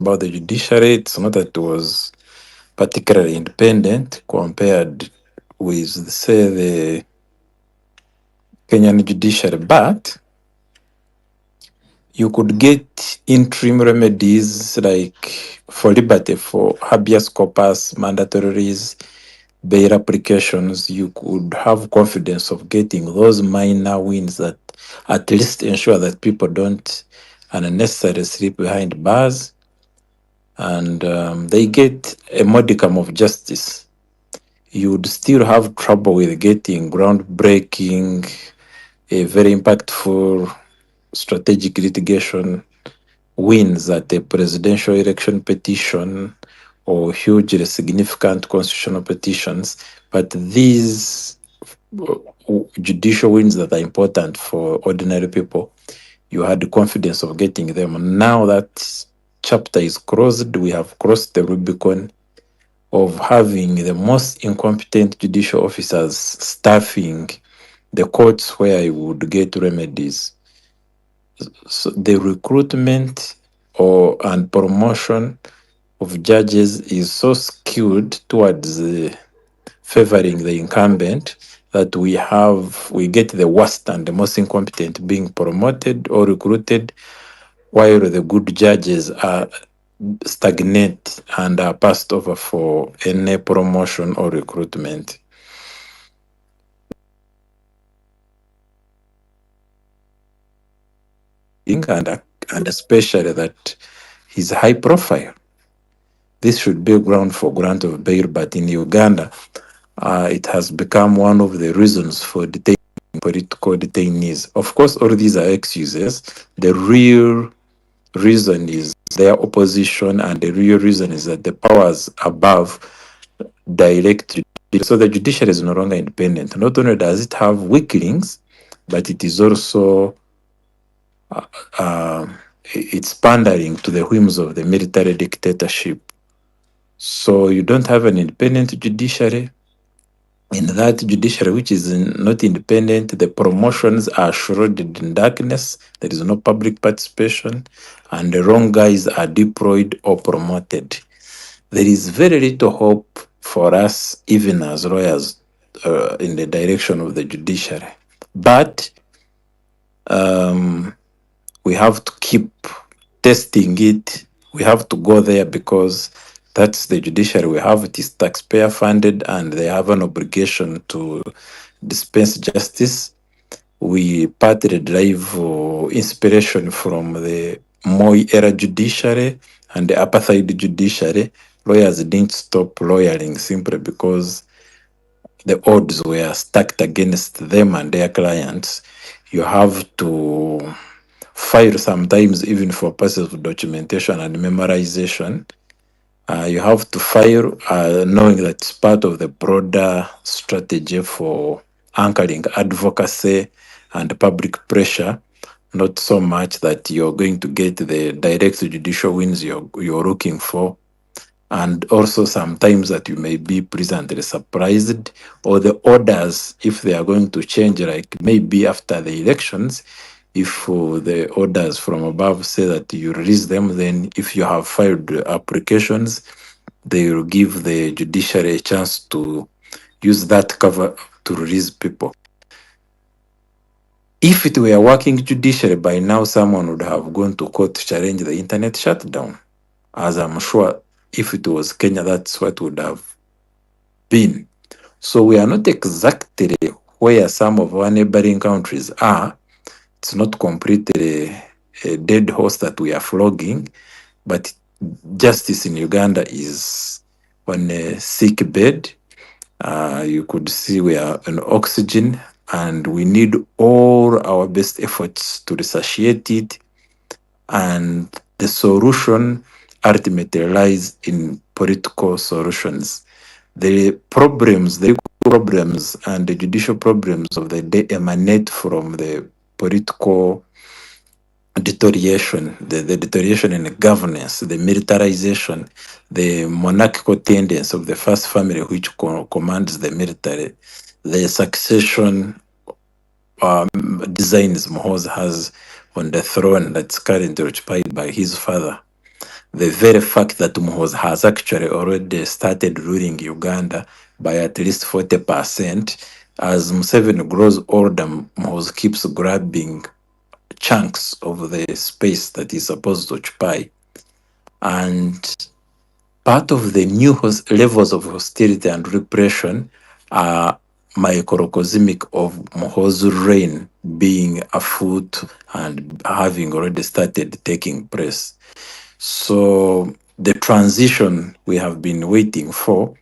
about the judiciary, it's not that it was particularly independent compared with, say, the Kenyan judiciary, but you could get interim remedies like for liberty, for habeas corpus, mandatory bail applications. You could have confidence of getting those minor wins that at least ensure that people don't unnecessarily sleep behind bars, and they get a modicum of justice. You would still have trouble with getting groundbreaking, a very impactful strategic litigation wins at a presidential election petition or hugely significant constitutional petitions. But these judicial wins that are important for ordinary people, you had the confidence of getting them. Now that chapter is closed, we have crossed the Rubicon of having the most incompetent judicial officers staffing the courts where you would get remedies. So the recruitment and promotion of judges is so skewed towards favoring the incumbent that we get the worst and the most incompetent being promoted or recruited, while the good judges are stagnate and are passed over for any promotion or recruitment. And especially that he's high profile. This should be a ground for grant of bail, but in Uganda, it has become one of the reasons for detaining political detainees. Of course, all these are excuses. The real reason is their opposition, and the real reason is that the powers above direct. So the judiciary is no longer independent. Not only does it have weaklings, but it is also it's pandering to the whims of the military dictatorship. So you don't have an independent judiciary. In that judiciary, which is not independent, the promotions are shrouded in darkness. There is no public participation, and the wrong guys are deployed or promoted. There is very little hope for us, even as lawyers, in the direction of the judiciary. But we have to keep testing it. We have to go there because that's the judiciary we have. It is taxpayer funded and they have an obligation to dispense justice. We partly derive inspiration from the Moi era judiciary and the apartheid judiciary. Lawyers didn't stop lawyering simply because the odds were stacked against them and their clients. You have to file sometimes even for purposes of documentation and memorization. You have to file knowing that it's part of the broader strategy for anchoring advocacy and public pressure, not so much that you're going to get the direct judicial wins you're looking for. And also sometimes that you may be pleasantly surprised, or the orders, if they are going to change, like maybe after the elections, if the orders from above say that you release them, then if you have filed applications, they will give the judiciary a chance to use that cover to release people. If it were a working judiciary, by now someone would have gone to court to challenge the internet shutdown. As I'm sure if it was Kenya, that's what would have been. So we are not exactly where some of our neighboring countries are. It's not completely a dead horse that we are flogging, but justice in Uganda is on a sick bed. You could see we are on oxygen, and we need all our best efforts to resuscitate it. And the solution ultimately lies in political solutions. The problems and the judicial problems of the day emanate from the political deterioration, the deterioration in the governance, the militarization, the monarchical tendency of the first family which commands the military, the succession designs Mohoz has on the throne that's currently occupied by his father. the very fact that Muhoozi has actually already started ruling Uganda by at least 40%. As Museveni grows older, Muhoozi keeps grabbing chunks of the space that he's supposed to occupy. And part of the new levels of hostility and repression are microcosmic of Muhoozi's reign being afoot and having already started taking place. So the transition we have been waiting for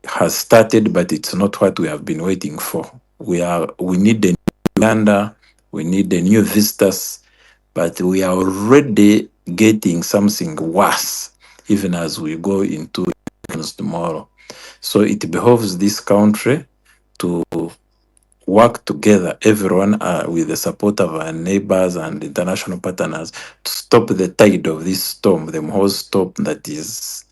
has started, but it's not what we have been waiting for. We need a new Uganda, we need a new vistas, but we are already getting something worse, even as we go into elections tomorrow. So it behoves this country to work together, everyone with the support of our neighbors and international partners, to stop the tide of this storm, the whole storm that is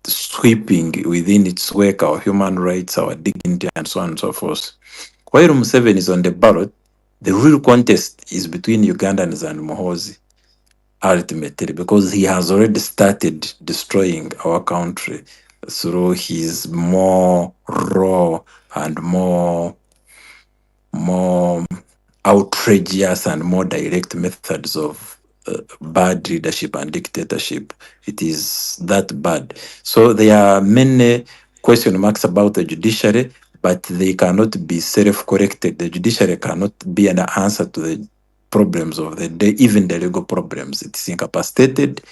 sweeping within its wake our human rights, our dignity, and so on and so forth. While Museveni is on the ballot, the real contest is between Ugandans and Muhoozi, ultimately, because he has already started destroying our country through his more raw and more outrageous and more direct methods of bad leadership and dictatorship. It is that bad. So there are many question marks about the judiciary, but they cannot be self-corrected. The judiciary cannot be an answer to the problems of the day, even the legal problems. It is incapacitated.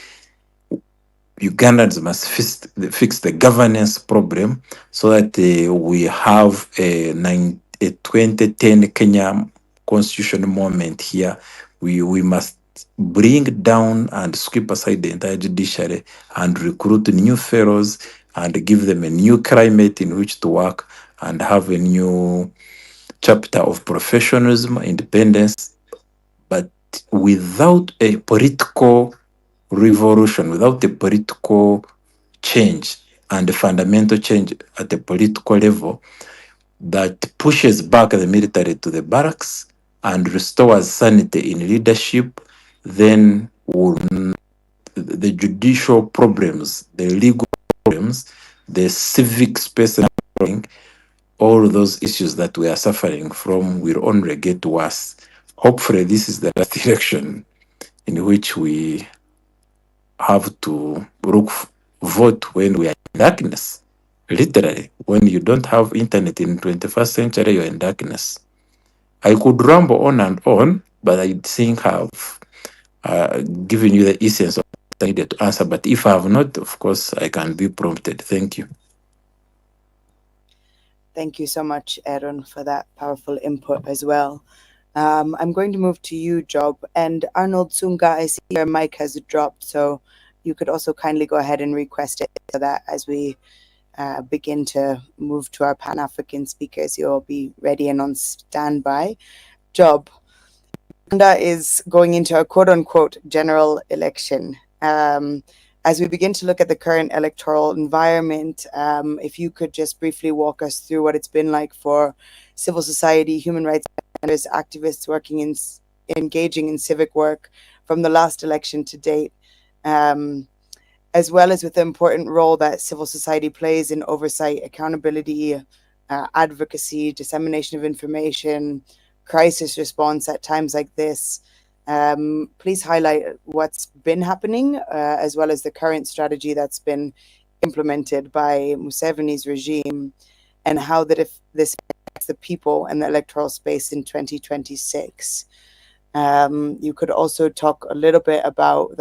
Ugandans must fix the governance problem so that we have a 2010 Kenya constitutional moment here. We must bring down and sweep aside the entire judiciary and recruit new fellows and give them a new climate in which to work and have a new chapter of professionalism, independence, but without a political revolution, without a political change and a fundamental change at the political level that pushes back the military to the barracks and restores sanity in leadership, then the judicial problems, the legal problems, the civic space, all those issues that we are suffering from will only get worse. Hopefully, this is the last election in which we have to vote when we are in darkness. Literally, when you don't have internet in 21st century, you're in darkness. I could ramble on and on, but I think I've given you the essence of what I needed to answer. But if I have not, of course, I can be prompted. Thank you. Thank you so much, Aaron, for that powerful input as well. I'm going to move to you, Job. And Arnold Sunga, I see your mic has dropped, so you could also kindly go ahead and request it so that as we begin to move to our Pan-African speakers, you'll be ready and on standby. Job, Uganda is going into a quote-unquote general election. As we begin to look at the current electoral environment, if you could just briefly walk us through what it's been like for civil society, human rights activists engaging in civic work from the last election to date, as well as with the important role that civil society plays in oversight, accountability, advocacy, dissemination of information, crisis response at times like this. Please highlight what's been happening, as well as the current strategy that's been implemented by Museveni's regime, and how that if this affects the people and the electoral space in 2026. You could also talk a little bit about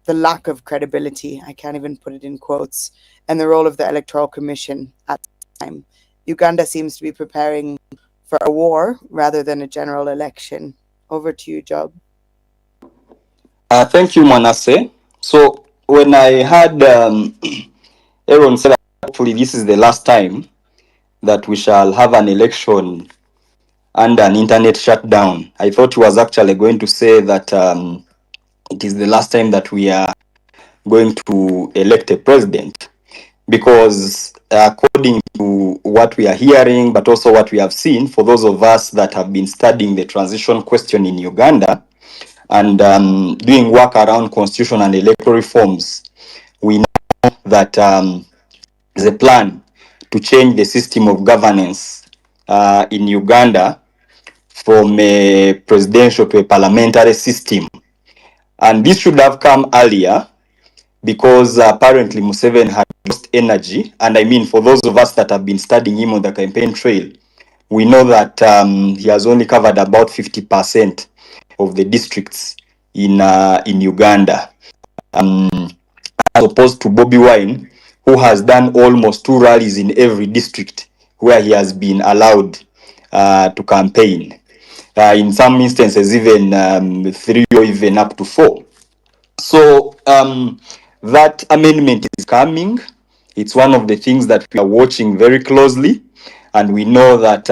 the lack of credibility, I can't even put it in quotes, and the role of the Electoral Commission at the time. Uganda seems to be preparing for a war rather than a general election. Over to you, Job. Thank you, Manasseh. So when I heard Aaron say that hopefully this is the last time that we shall have an election and an internet shutdown, I thought he was actually going to say that it is the last time that we are going to elect a president, because according to what we are hearing, but also what we have seen, for those of us that have been studying the transition question in Uganda, and doing work around constitution and electoral reforms, we know that there's a plan to change the system of governance in Uganda from a presidential to a parliamentary system. And this should have come earlier because apparently Museveni had lost energy. And I mean, for those of us that have been studying him on the campaign trail, we know that he has only covered about 50% of the districts in Uganda, as opposed to Bobi Wine, who has done almost 2 rallies in every district where he has been allowed to campaign. In some instances, even 3 or even up to 4. So that amendment is coming. It's one of the things that we are watching very closely, and we know that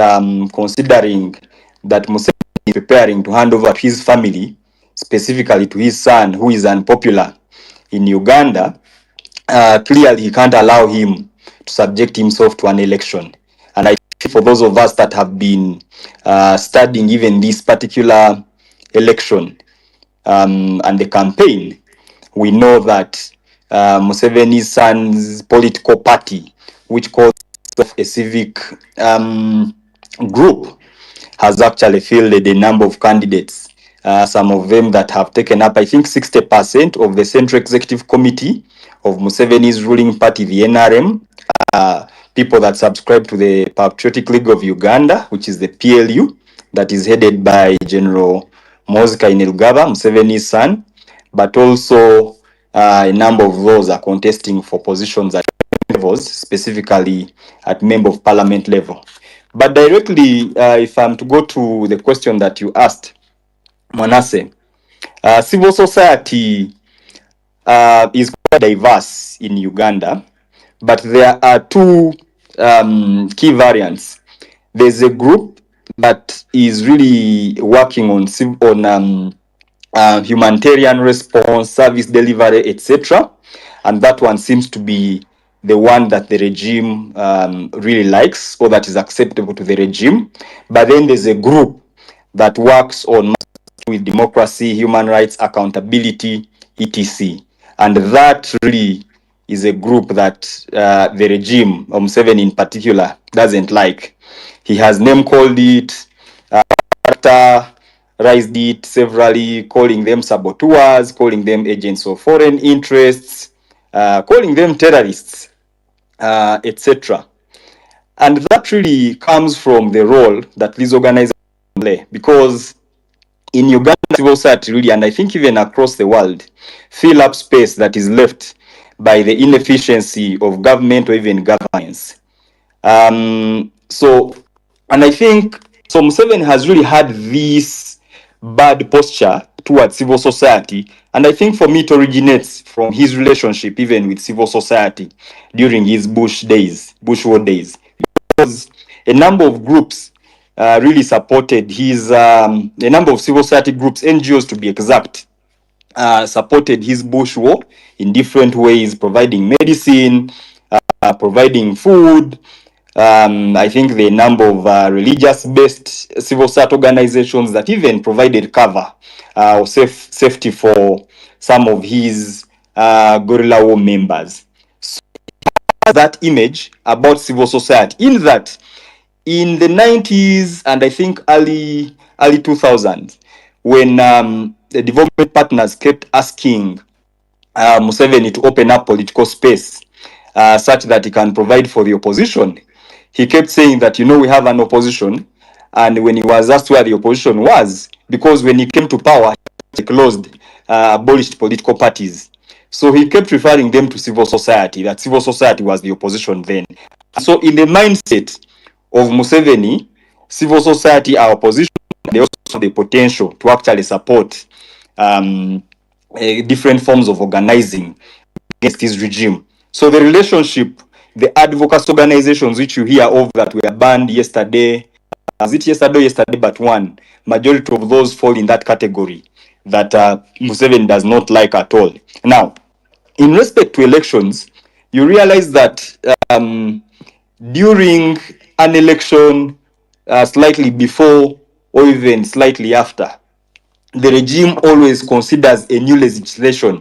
considering that Museveni is preparing to hand over to his family, specifically to his son, who is unpopular in Uganda, clearly he can't allow him to subject himself to an election. And I think for those of us that have been studying even this particular election and the campaign, we know that Museveni's son's political party, which calls itself a civic group, has actually fielded a number of candidates. Some of them that have taken up, I think, 60% of the Central Executive Committee of Museveni's ruling party, the NRM. People that subscribe to the Patriotic League of Uganda, which is the PLU, that is headed by General Moses Kainerugaba, Museveni's son, but also a number of those are contesting for positions at levels, specifically at Member of Parliament level. But directly, if I'm to go to the question that you asked, Manasseh, civil society is quite diverse in Uganda, but there are 2 key variants. There's a group that is really working on humanitarian response, service delivery, etc. And that one seems to be the one that the regime really likes, or that is acceptable to the regime. But then there's a group that works on with democracy, human rights, accountability, etc. And that really is a group that the regime, Museveni in particular, doesn't like. He has name called it, raised it severally, calling them saboteurs, calling them agents of foreign interests, calling them terrorists, etc. And that really comes from the role that these organizations play, because in Uganda, civil society really, and I think even across the world, fill up space that is left by the inefficiency of government or even governance. And I think so Museveni has really had this bad posture towards civil society, and I think for me it originates from his relationship even with civil society during his Bush war days, because a number of groups really supported his, a number of civil society groups, NGOs to be exact, supported his Bush war in different ways, providing medicine, providing food. I think the number of religious-based civil society organizations that even provided cover or safety for some of his guerrilla war members. So that image about civil society, in that in the 90s and I think early 2000s, when the development partners kept asking Museveni to open up political space such that he can provide for the opposition, he kept saying that, we have an opposition. And when he was asked where the opposition was, because when he came to power, he closed, abolished political parties. So he kept referring them to civil society, that civil society was the opposition then. So in the mindset of Museveni, civil society are opposition. They also have the potential to actually support different forms of organizing against his regime. So the relationship, the advocacy organizations which you hear of that were banned yesterday, is it yesterday or yesterday but one, majority of those fall in that category that Museveni does not like at all. Now, in respect to elections, you realize that during an election, slightly before or even slightly after, the regime always considers a new legislation